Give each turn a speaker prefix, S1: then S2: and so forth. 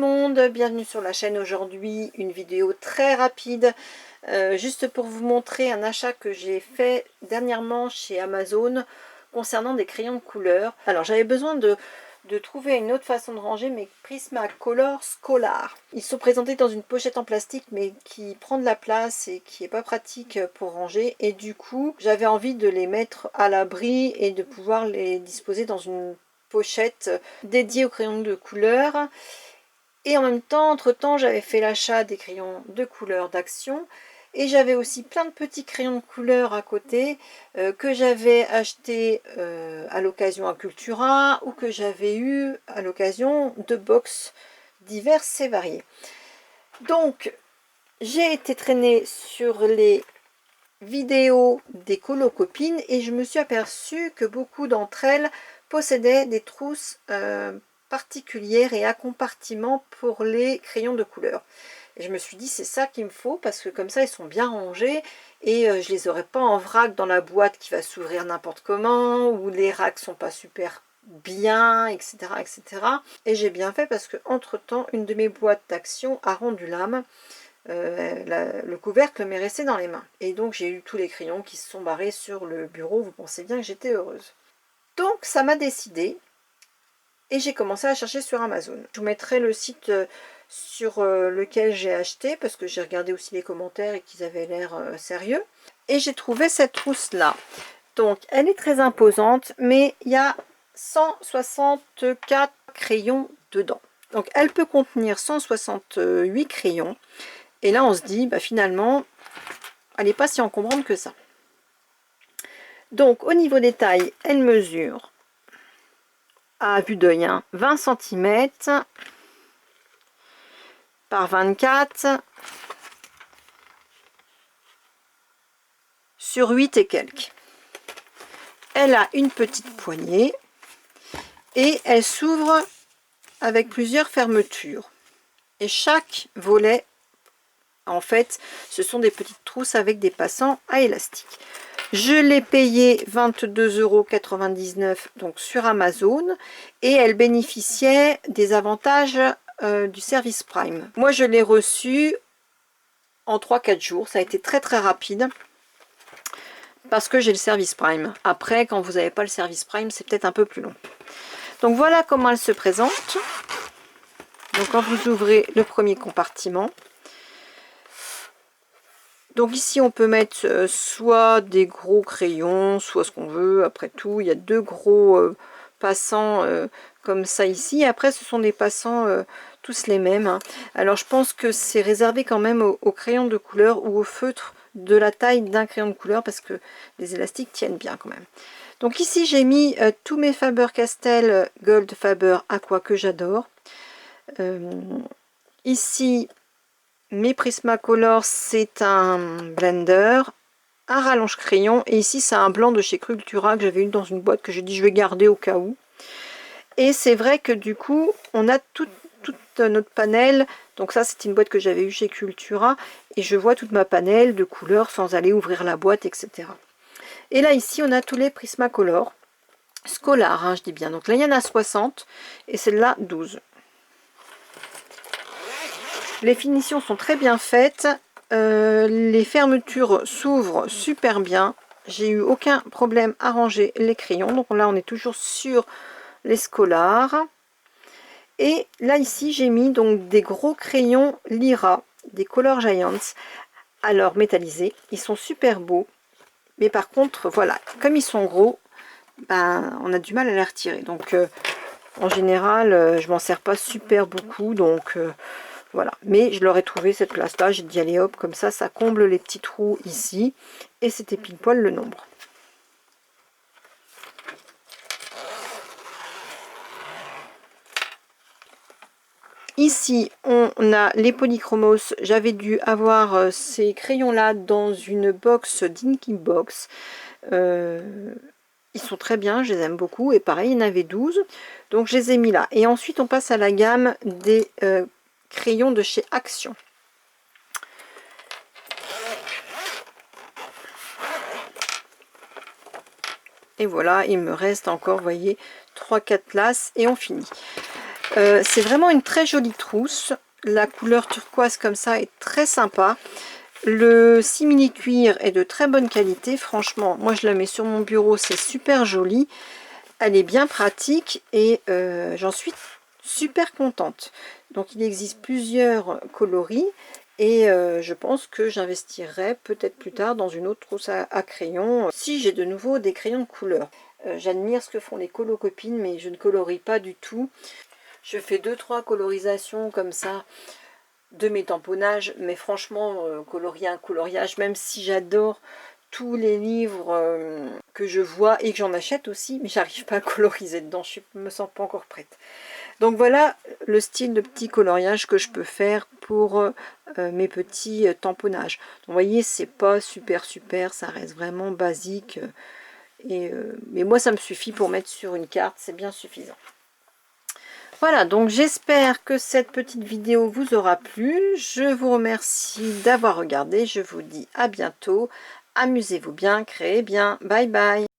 S1: monde, bienvenue sur la chaîne. Aujourd'hui une vidéo très rapide juste pour vous montrer un achat que j'ai fait dernièrement chez Amazon concernant des crayons de couleur. Alors j'avais besoin de trouver une autre façon de ranger mes Prismacolor Scholar. Ils sont présentés dans une pochette en plastique mais qui prend de la place et qui est pas pratique pour ranger, et du coup j'avais envie de les mettre à l'abri et de pouvoir les disposer dans une pochette dédiée aux crayons de couleur. Et en même temps, entre temps, j'avais fait l'achat des crayons de couleur d'Action, et j'avais aussi plein de petits crayons de couleur à côté que j'avais acheté à l'occasion à Cultura, ou que j'avais eu à l'occasion de box diverses et variées. Donc j'ai été traînée sur les vidéos des colocopines et je me suis aperçue que beaucoup d'entre elles possédaient des trousses particulières et à compartiments pour les crayons de couleur. Et je me suis dit c'est ça qu'il me faut, parce que comme ça ils sont bien rangés et je les aurais pas en vrac dans la boîte qui va s'ouvrir n'importe comment, ou les racks sont pas super bien, etc., etc. Et j'ai bien fait, parce que entre temps une de mes boîtes d'Action a rendu l'âme. Le couvercle m'est resté dans les mains, et donc j'ai eu tous les crayons qui se sont barrés sur le bureau. Vous pensez bien que j'étais heureuse. Donc ça m'a décidé et j'ai commencé à chercher sur Amazon. Je vous mettrai le site sur lequel j'ai acheté, parce que j'ai regardé aussi les commentaires et qu'ils avaient l'air sérieux, et j'ai trouvé cette trousse là. Donc elle est très imposante, mais il y a 164 crayons dedans. Donc elle peut contenir 168 crayons. Et là, on se dit, bah, finalement, elle n'est pas si encombrante que ça. Donc, au niveau des tailles, elle mesure, à vue d'œil, 20 cm par 24 sur 8 et quelques. Elle a une petite poignée et elle s'ouvre avec plusieurs fermetures. Et chaque volet, en fait, ce sont des petites trousses avec des passants à élastique. Je l'ai payé 22,99 € donc sur Amazon, et elle bénéficiait des avantages du service Prime. Moi je l'ai reçu en 3-4 jours, ça a été très très rapide parce que j'ai le service Prime. Après, quand vous n'avez pas le service Prime, c'est peut-être un peu plus long. Donc voilà comment elle se présente. Donc quand vous ouvrez le premier compartiment, donc ici on peut mettre soit des gros crayons, soit ce qu'on veut. Après tout, il y a deux gros passants comme ça ici. Après ce sont des passants tous les mêmes. Alors je pense que c'est réservé quand même aux crayons de couleur ou au feutre de la taille d'un crayon de couleur, parce que les élastiques tiennent bien quand même. Donc ici j'ai mis tous mes Faber-Castell Gold Faber Aqua que j'adore. Ici mes Prismacolor, c'est un blender, un rallonge crayon, et ici c'est un blanc de chez Cultura que j'avais eu dans une boîte que j'ai dit je vais garder au cas où. Et c'est vrai que du coup on a toute notre panel. Donc ça c'est une boîte que j'avais eu chez Cultura, et je vois toute ma panel de couleurs sans aller ouvrir la boîte, etc. Et là ici on a tous les Prismacolor Scholar, je dis bien. Donc là il y en a 60 et celle-là 12. Les finitions sont très bien faites, les fermetures s'ouvrent super bien, j'ai eu aucun problème à ranger les crayons. Donc là on est toujours sur les Scholar, et là ici j'ai mis donc des gros crayons Lyra, des Color Giants, alors métallisés. Ils sont super beaux, mais par contre voilà, comme ils sont gros, ben, on a du mal à les retirer. Donc en général je m'en sers pas super beaucoup, donc voilà, mais je leur ai trouvé cette place là, j'ai dit allez hop, comme ça ça comble les petits trous ici, et c'était pile poil le nombre. Ici on a les Polychromos. J'avais dû avoir ces crayons là dans une box d'Inky Box. Ils sont très bien, je les aime beaucoup, et pareil il y en avait 12, donc je les ai mis là. Et ensuite on passe à la gamme des crayons de chez Action. Et voilà, il me reste encore, vous voyez, 3-4 places et on finit. C'est vraiment une très jolie trousse. La couleur turquoise comme ça est très sympa. Le simili cuir est de très bonne qualité. Franchement, moi je la mets sur mon bureau, c'est super joli. Elle est bien pratique et j'en suis super contente. Donc il existe plusieurs coloris et je pense que j'investirai peut-être plus tard dans une autre trousse à crayons si j'ai de nouveau des crayons de couleur. J'admire ce que font les colocopines, mais je ne colorie pas du tout. Je fais 2-3 colorisations comme ça de mes tamponnages, mais franchement, colorier un coloriage, même si j'adore tous les livres que je vois et que j'en achète aussi, mais j'arrive pas à coloriser dedans, je me sens pas encore prête. Donc voilà le style de petit coloriage que je peux faire pour mes petits tamponnages. Donc, vous voyez, c'est pas super, ça reste vraiment basique. Mais moi, ça me suffit pour mettre sur une carte, c'est bien suffisant. Voilà, donc j'espère que cette petite vidéo vous aura plu. Je vous remercie d'avoir regardé. Je vous dis à bientôt. Amusez-vous bien, créez bien. Bye bye.